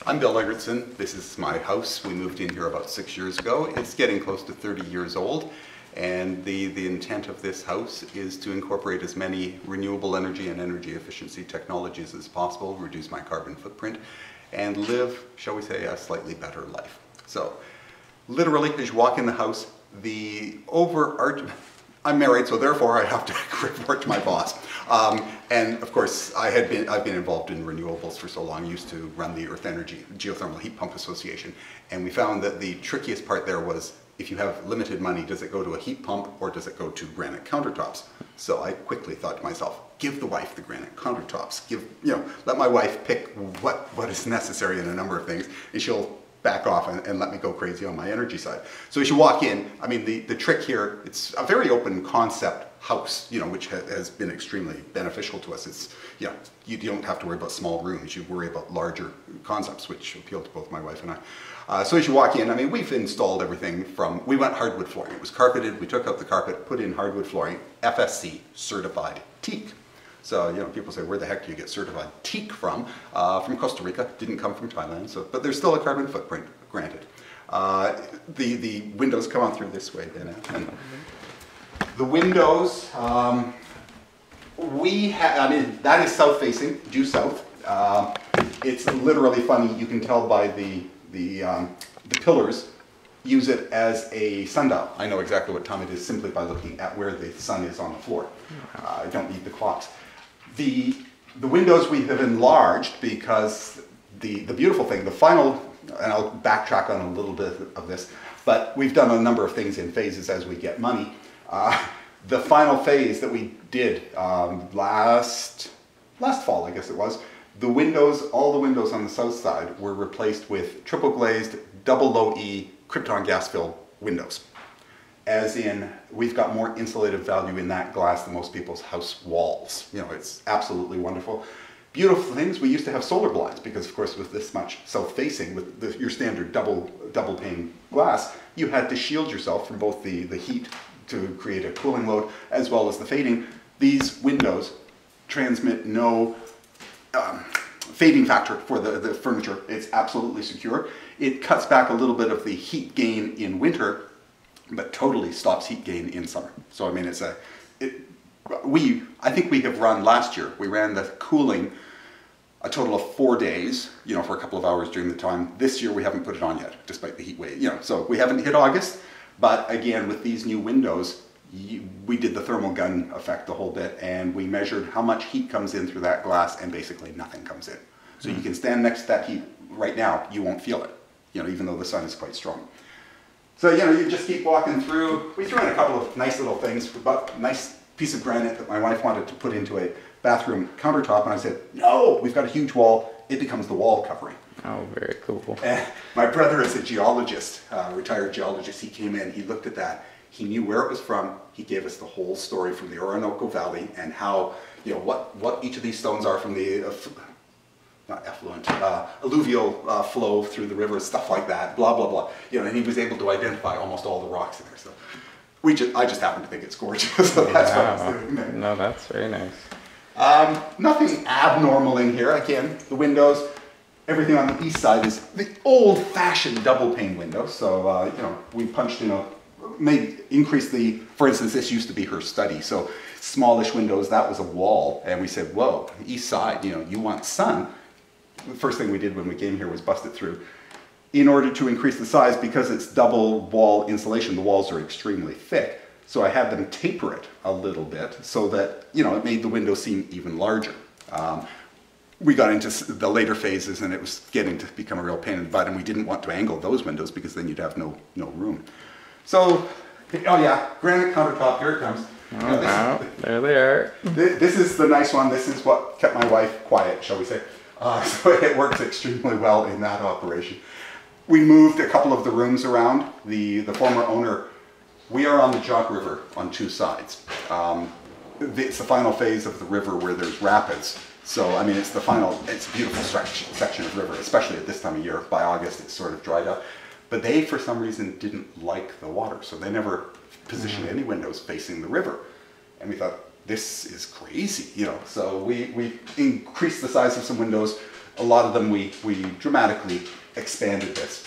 I'm Bill Eggertson. This is my house. We moved in here about 6 years ago. It's getting close to 30 years old, and the intent of this house is to incorporate as many renewable energy and energy efficiency technologies as possible, reduce my carbon footprint, and live, shall we say, a slightly better life. So, literally, as you walk in the house, I'm married, so therefore I have to report to my boss. And of course, I've been involved in renewables for so long. I used to run the Earth Energy Geothermal Heat Pump Association, and we found that the trickiest part there was, if you have limited money, does it go to a heat pump or does it go to granite countertops? So I quickly thought to myself, give the wife the granite countertops. Let my wife pick what is necessary in a number of things, and she'll back off and let me go crazy on my energy side. So as you walk in, I mean, the trick here, it's a very open concept house, which has been extremely beneficial to us. It's, you don't have to worry about small rooms, you worry about larger concepts, which appeal to both my wife and I. So as you walk in, I mean, we've installed everything from, we went hardwood flooring. It was carpeted, we took out the carpet, put in hardwood flooring, FSC certified teak. So, people say, where the heck do you get certified teak from? From Costa Rica, didn't come from Thailand, but there's still a carbon footprint, granted. The windows come on through this way then. And the windows, that is south facing, due south. It's literally funny, you can tell by the pillars, use it as a sundial. I know exactly what time it is simply by looking at where the sun is on the floor. I don't need the clocks. The windows we have enlarged because the beautiful thing, the final, and I'll backtrack on a little bit of this, but we've done a number of things in phases as we get money. The final phase that we did last fall, I guess it was, all the windows on the south side were replaced with triple glazed, double low E, krypton gas filled windows. As in, we've got more insulative value in that glass than most people's house walls. It's absolutely wonderful. Beautiful things, we used to have solar blinds because, of course, with this much south-facing, with your standard double pane glass, you had to shield yourself from both the heat to create a cooling load, as well as the fading. These windows transmit no fading factor for the furniture. It's absolutely secure. It cuts back a little bit of the heat gain in winter, but totally stops heat gain in summer. So I mean, I think we have run last year, we ran the cooling a total of 4 days, for a couple of hours during the time. This year we haven't put it on yet, despite the heat wave, so we haven't hit August. But again, with these new windows, we did the thermal gun effect the whole bit, and we measured how much heat comes in through that glass, and basically nothing comes in. So you can stand next to that heat right now, you won't feel it, even though the sun is quite strong. So, you just keep walking through. We threw in a couple of nice little things, but a nice piece of granite that my wife wanted to put into a bathroom countertop, and I said, no, we've got a huge wall, it becomes the wall covering. Oh, very cool. And my brother is a geologist, retired geologist. He came in, he looked at that, he knew where it was from, he gave us the whole story from the Orinoco Valley and how, what each of these stones are from the, not effluent, alluvial flow through the rivers, stuff like that, blah, blah, blah. And he was able to identify almost all the rocks in there. So I just happen to think it's gorgeous, so that's what I was doing there. No, that's very nice. Nothing abnormal in here. Again, the windows, everything on the east side is the old-fashioned double pane window. So, we punched in increased for instance, this used to be her study. So smallish windows, that was a wall. And we said, whoa, east side, you want sun. The first thing we did when we came here was bust it through. In order to increase the size, because it's double wall insulation, the walls are extremely thick. So I had them taper it a little bit so that, it made the window seem even larger. We got into the later phases and it was getting to become a real pain in the butt, and we didn't want to angle those windows because then you'd have no room. So, oh yeah, granite countertop, here it comes. Oh, there they are. This is the nice one. This is what kept my wife quiet, shall we say. So it works extremely well in that operation. We moved a couple of the rooms around. The former owner, we are on the Jock River on two sides. It's the final phase of the river where there's rapids. So, I mean, it's a beautiful section of river, especially at this time of year. By August, it's sort of dried up. But they, for some reason, didn't like the water. So they never positioned any windows facing the river. And we thought, this is crazy, So we increased the size of some windows, a lot of them we dramatically expanded this.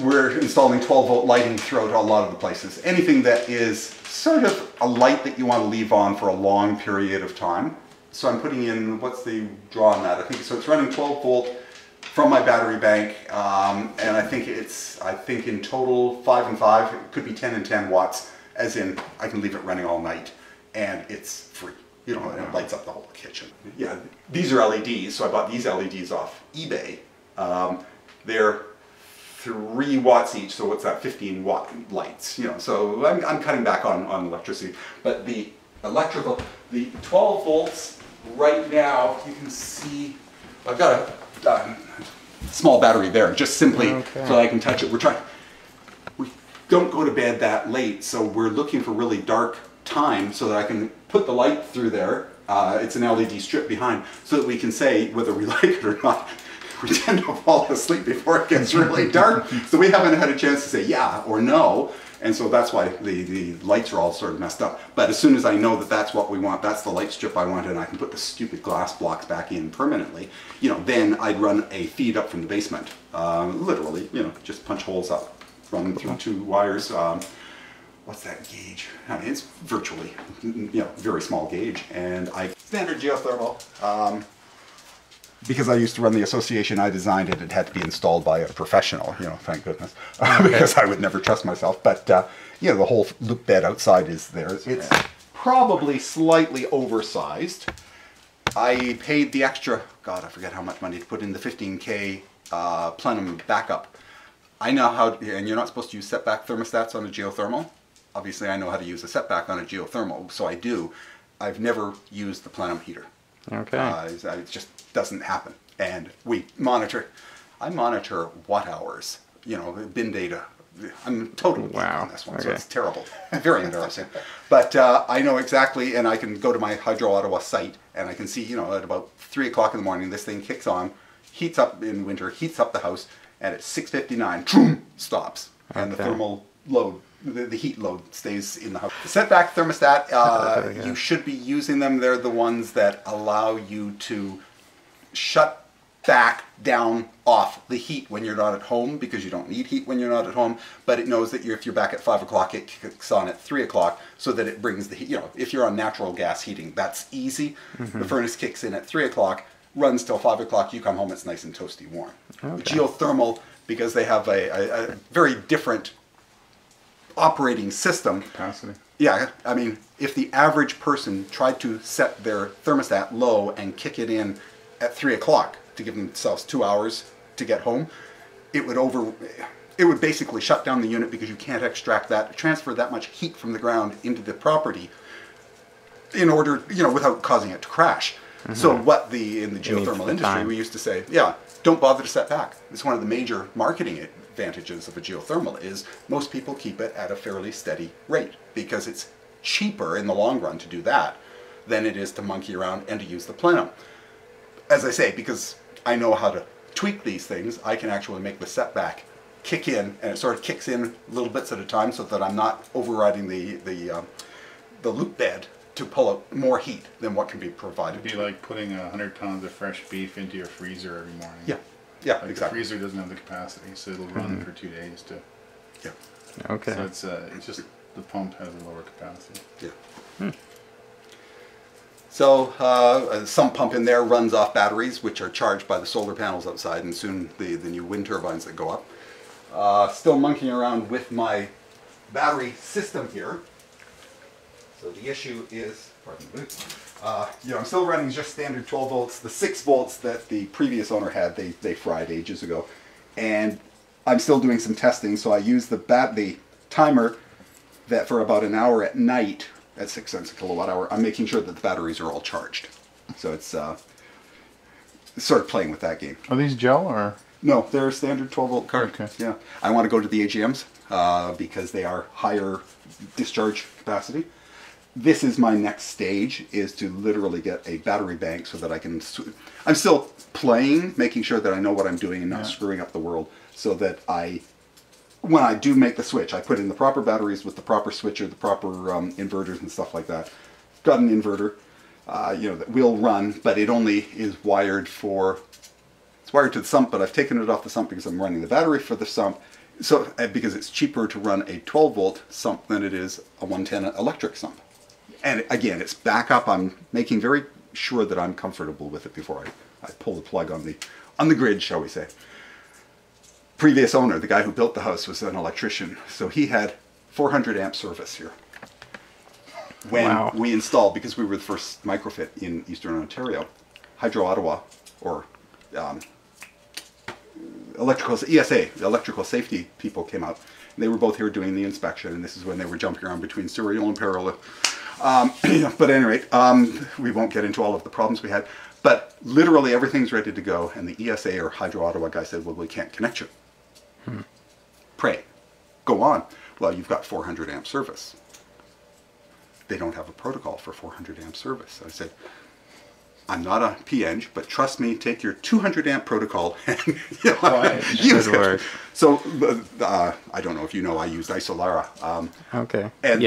We're installing 12-volt lighting throughout a lot of the places. Anything that is sort of a light that you want to leave on for a long period of time. So I'm putting in, what's the draw on that? I think so. It's running 12-volt from my battery bank, and I think in total 5 and 5. It could be 10 and 10 watts, as in I can leave it running all night, and it's free. You know, and it lights up the whole kitchen. Yeah, these are LEDs. So I bought these LEDs off eBay. They're 3 watts each, so what's that, 15 watt lights, you know, so I'm cutting back on electricity. But the electrical, the 12 volts right now, you can see, I've got a small battery there, just simply so I can touch it. We don't go to bed that late, so we're looking for really dark time so that I can put the light through there. It's an LED strip behind, so that we can say whether we like it or not. We tend to fall asleep before it gets really dark, so we haven't had a chance to say yeah or no, and so that's why the lights are all sort of messed up. But as soon as I know that that's what we want, that's the light strip I want, and I can put the stupid glass blocks back in permanently, you know, then I'd run a feed up from the basement, literally, you know, just punch holes up, run through 2 wires. What's that gauge? I mean, it's virtually, you know, very small gauge, and standard geothermal. Because I used to run the association, I designed it. It had to be installed by a professional, you know, thank goodness, because I would never trust myself. But, you know, the whole loop bed outside is there. It's probably slightly oversized. I paid the extra, God, I forget how much money to put in the 15K plenum backup. I know how, and you're not supposed to use setback thermostats on a geothermal. Obviously, I know how to use a setback on a geothermal, so I do. I've never used the plenum heater. Okay. It just doesn't happen. And I monitor watt hours, you know, bin data. I'm totally on this one, so it's terrible. Very embarrassing. But I know exactly, and I can go to my Hydro Ottawa site, and I can see, you know, at about 3 o'clock in the morning, this thing kicks on, heats up in winter, heats up the house, and at 6:59, stops. And the thermal load, the heat load stays in the house. The setback thermostat, you should be using them. They're the ones that allow you to shut back down off the heat when you're not at home, because you don't need heat when you're not at home, but it knows that if you're back at 5 o'clock, it kicks on at 3 o'clock, so that it brings the heat. You know, if you're on natural gas heating, that's easy. The furnace kicks in at 3 o'clock, runs till 5 o'clock, you come home, it's nice and toasty warm. Geothermal, because they have a very different operating system. Capacity. Yeah, I mean, if the average person tried to set their thermostat low and kick it in at 3 o'clock to give themselves 2 hours to get home, it would basically shut down the unit, because you can't transfer that much heat from the ground into the property in order, you know, without causing it to crash. So what in the geothermal industry, we used to say, yeah, don't bother to set back. It's one of the major marketing advantages of a geothermal is most people keep it at a fairly steady rate, because it's cheaper in the long run to do that than it is to monkey around and to use the plenum. As I say, because I know how to tweak these things, I can actually make the setback kick in, and it sort of kicks in little bits at a time, so that I'm not overriding the loop bed to pull out more heat than what can be provided. It'd be like putting 100 pounds of fresh beef into your freezer every morning. Yeah, yeah, like exactly. The freezer doesn't have the capacity, so it'll run for 2 days to. Yeah. Okay. So it's just the pump has a lower capacity. Yeah. So a sump pump in there runs off batteries, which are charged by the solar panels outside, and soon the new wind turbines that go up. Still monkeying around with my battery system here. So the issue is, pardon me, you know, I'm still running just standard 12 volts. The 6 volts that the previous owner had, they fried ages ago. And I'm still doing some testing, so I use the timer that for about an hour at night, at 6 cents a kilowatt hour, I'm making sure that the batteries are all charged. So it's sort of playing with that game. Are these gel or? No, they're standard 12 volt card. Okay. Yeah. I want to go to the AGMs because they are higher discharge capacity. This is my next stage, is to literally get a battery bank so that I can, I'm still playing, making sure that I know what I'm doing and not screwing up the world, so that when I do make the switch, I put in the proper batteries with the proper switcher, the proper inverters and stuff like that. Got an inverter. that will run, but it only is wired for, it's wired to the sump, but I've taken it off the sump because I'm running the battery for the sump. So, because it's cheaper to run a 12 volt sump than it is a 110 electric sump. And again, it's backup. I'm making very sure that I'm comfortable with it before I pull the plug on the grid, shall we say. Previous owner, the guy who built the house, was an electrician, so he had 400 amp service here. When we installed, because we were the first microfit in Eastern Ontario, Hydro Ottawa, or ESA, the electrical safety people came out. And they were both here doing the inspection, and this is when they were jumping around between serial and parallel. But at any rate, we won't get into all of the problems we had. But literally everything's ready to go, and the ESA or Hydro Ottawa guy said, well, we can't connect you. Pray, go on. Well, you've got 400 amp service. They don't have a protocol for 400 amp service. I said, I'm not a PNG, but trust me, take your 200 amp protocol and use it. So I don't know if you know, I used Isolara. Okay. And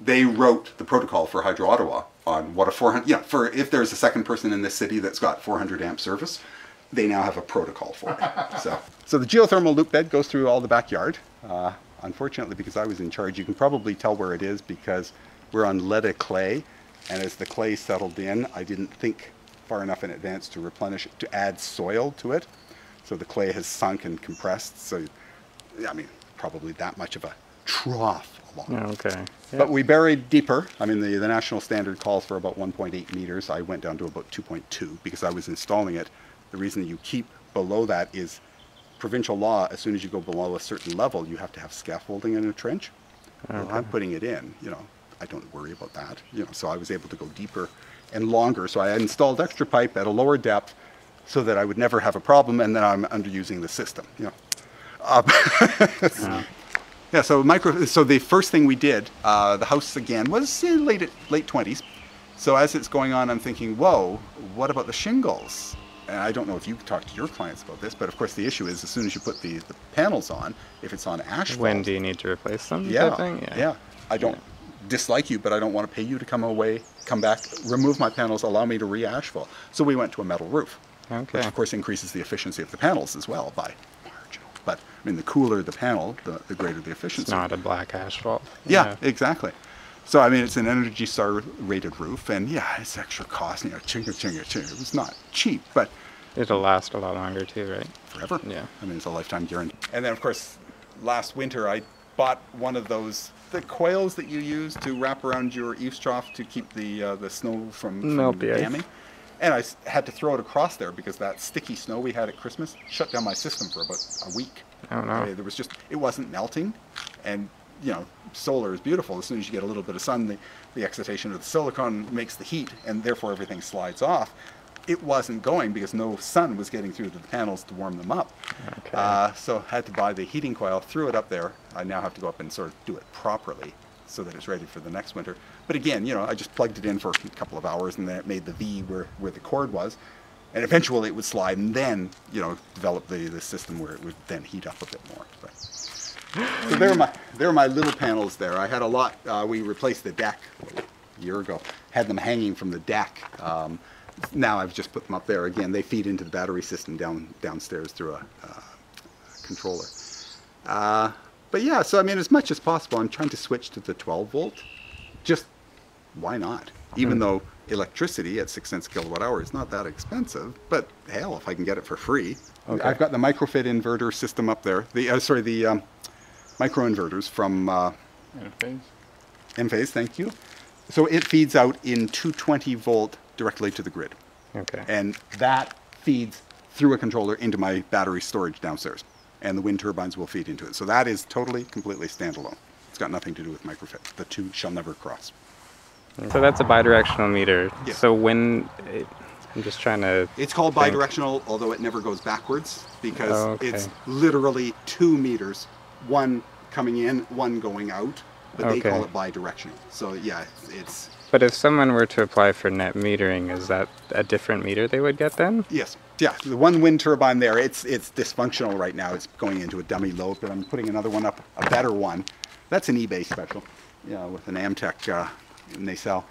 they wrote the protocol for Hydro Ottawa on what a 400, for if there's a second person in this city that's got 400 amp service, they now have a protocol for it. So the geothermal loop bed goes through all the backyard. Unfortunately, because I was in charge, you can probably tell where it is because we're on leaded clay. And as the clay settled in, I didn't think far enough in advance to replenish it, to add soil to it. So the clay has sunk and compressed. So, I mean, probably that much of a trough along. Okay. Yep. But we buried deeper. I mean, the national standard calls for about 1.8 meters. I went down to about 2.2 because I was installing it. The reason that you keep below that is provincial law. As soon as you go below a certain level, you have to have scaffolding in a trench. Okay. Well, I'm putting it in, I don't worry about that, so I was able to go deeper and longer. So I installed extra pipe at a lower depth so that I would never have a problem, and then I'm underusing the system, Yeah, so the first thing we did, the house again was in late 20s. So as it's going on, I'm thinking, whoa, what about the shingles? And I don't know if you talked to your clients about this, but of course the issue is as soon as you put the panels on, if it's on asphalt. When do you need to replace them? Yeah. I don't dislike you, but I don't want to pay you to come back, remove my panels, allow me to re-asphalt. So we went to a metal roof, which of course increases the efficiency of the panels as well by marginal. But I mean, the cooler the panel, the greater the efficiency. It's not a black asphalt. Yeah, exactly. So I mean, it's an Energy Star rated roof, and yeah, it's extra cost. Chinga. It was not cheap, but it'll last a lot longer too, right? Forever. Yeah. I mean, it's a lifetime guarantee. And then of course, last winter I bought one of the coils that you use to wrap around your eaves trough to keep the snow from damming. And I had to throw it across there because that sticky snow we had at Christmas shut down my system for about a week. Oh no. Okay, it wasn't melting, and solar is beautiful. As soon as you get a little bit of sun, the excitation of the silicon makes the heat, and therefore everything slides off. It wasn't going because no sun was getting through to the panels to warm them up. Okay. So I had to buy the heating coil, threw it up there. I now have to go up and sort of do it properly so that it's ready for the next winter. But again, I just plugged it in for a couple of hours, and then it made the V where the cord was. And eventually it would slide, and then, develop the system where it would then heat up a bit more. So there are my little panels there. I had a lot. We replaced the deck a year ago. Had them hanging from the deck. Now I've just put them up there. Again, they feed into the battery system downstairs through a controller. But yeah, so I mean, as much as possible, I'm trying to switch to the 12 volt. Just why not? Even though electricity at 6 cents a kilowatt hour is not that expensive, but hell, if I can get it for free. Okay. I've got the microfit inverter system up there. The micro inverters from Enphase, thank you. So it feeds out in 220 volt directly to the grid. Okay. And that feeds through a controller into my battery storage downstairs. And the wind turbines will feed into it. So that is totally, completely standalone. It's got nothing to do with microfit. The two shall never cross. So that's a bidirectional meter. Yes. So I'm just trying to... It's called bidirectional, although it never goes backwards, because it's literally 2 meters, one coming in, one going out, but they call it bidirectional. So yeah, it's... But if someone were to apply for net metering, is that a different meter they would get then? Yes. Yeah, the one wind turbine there, it's dysfunctional right now. It's going into a dummy load, but I'm putting another one up, a better one. That's an eBay special, with an Amtech nacelle.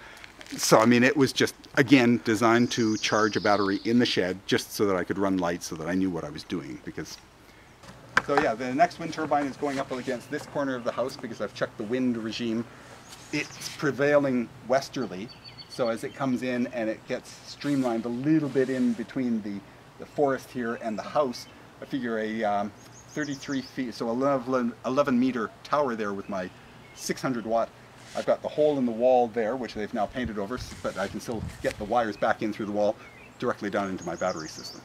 So, I mean, it was just, again, designed to charge a battery in the shed just so that I could run lights so that I knew what I was doing. Because, so yeah, the next wind turbine is going up against this corner of the house because I've checked the wind regime. It's prevailing westerly, so as it comes in and it gets streamlined a little bit in between the forest here and the house, I figure a 33 feet, so 11 meter tower there with my 600 watt. I've got the hole in the wall there, which they've now painted over, but I can still get the wires back in through the wall directly down into my battery system.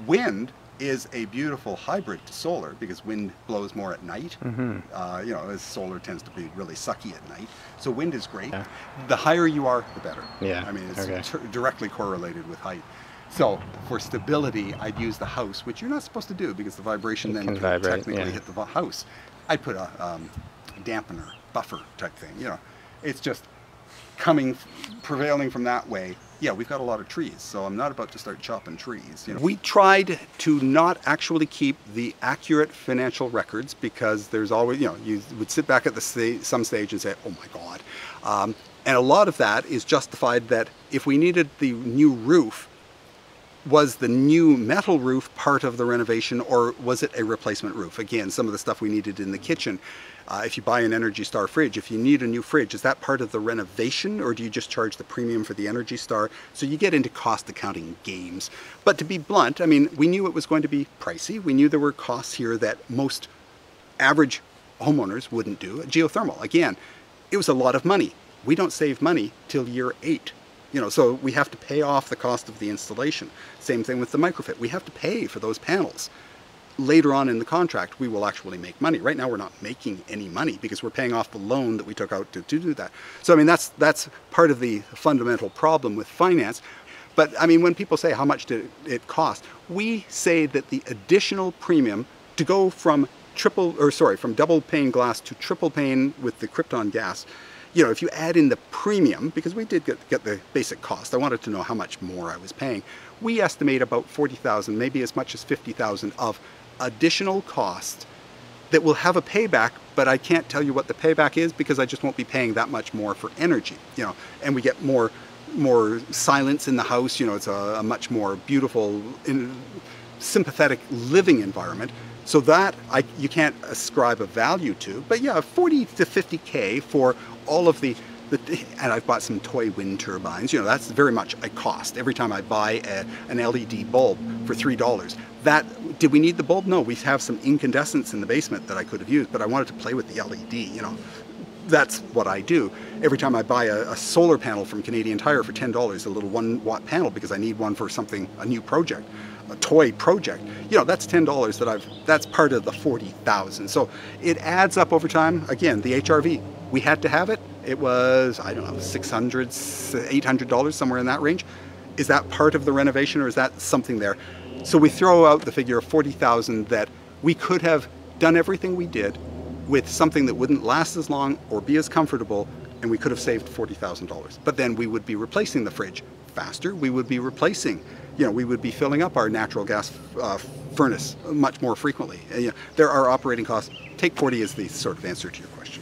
Wind is a beautiful hybrid to solar because wind blows more at night. You know, as solar tends to be really sucky at night. So wind is great. Yeah. The higher you are, the better. Yeah. I mean, it's Okay. directly correlated with height. So for stability, I'd use the house, which you're not supposed to do because the vibration then can could vibrate, technically yeah. hit the house. I'd put a dampener, buffer type thing. You know, it's just prevailing from that way. Yeah, we've got a lot of trees, so I'm not about to start chopping trees. You know. We tried to not actually keep the accurate financial records because there's always, you know, you would sit back at some stage and say, oh my God. And a lot of that is justified that if we needed the new roof, was the new metal roof part of the renovation or was it a replacement roof? Again, some of the stuff we needed in the kitchen. If you buy an Energy Star fridge, if you need a new fridge, is that part of the renovation or do you just charge the premium for the Energy Star? So you get into cost accounting games. But to be blunt, I mean, we knew it was going to be pricey. We knew there were costs here that most average homeowners wouldn't do. Geothermal, again, it was a lot of money. We don't save money till year 8. You know, so we have to pay off the cost of the installation. Same thing with the microfit. We have to pay for those panels. Later on in the contract, we will actually make money. Right now, we're not making any money because we're paying off the loan that we took out to do that. So, I mean, that's part of the fundamental problem with finance. But, I mean, when people say how much did it cost, we say that the additional premium to go from double pane glass to triple pane with the Krypton gas, you know, if you add in the premium, because we did get the basic cost, I wanted to know how much more I was paying. We estimate about 40,000, maybe as much as 50,000 of additional cost that will have a payback, but I can't tell you what the payback is because I just won't be paying that much more for energy, you know, and we get more silence in the house, you know, it's a much more beautiful, sympathetic living environment. So that you can't ascribe a value to, but yeah, 40 to 50K for all of the and I've bought some toy wind turbines, you know, that's very much a cost. Every time I buy an LED bulb for $3, did we need the bulb? No, we have some incandescents in the basement that I could have used, but I wanted to play with the LED, you know. That's what I do. Every time I buy a solar panel from Canadian Tire for $10, a little 1-watt panel because I need one for something, a new project, a toy project, you know, that's $10 that's part of the 40,000. So it adds up over time. Again, the HRV, we had to have it. It was, I don't know, $600, $800, somewhere in that range. Is that part of the renovation or is that something there? So we throw out the figure of 40,000 that we could have done everything we did with something that wouldn't last as long or be as comfortable, and we could have saved $40,000. But then we would be replacing the fridge faster. We would be replacing, you know, we would be filling up our natural gas furnace much more frequently. You know, there are operating costs. Take 40 as the sort of answer to your question.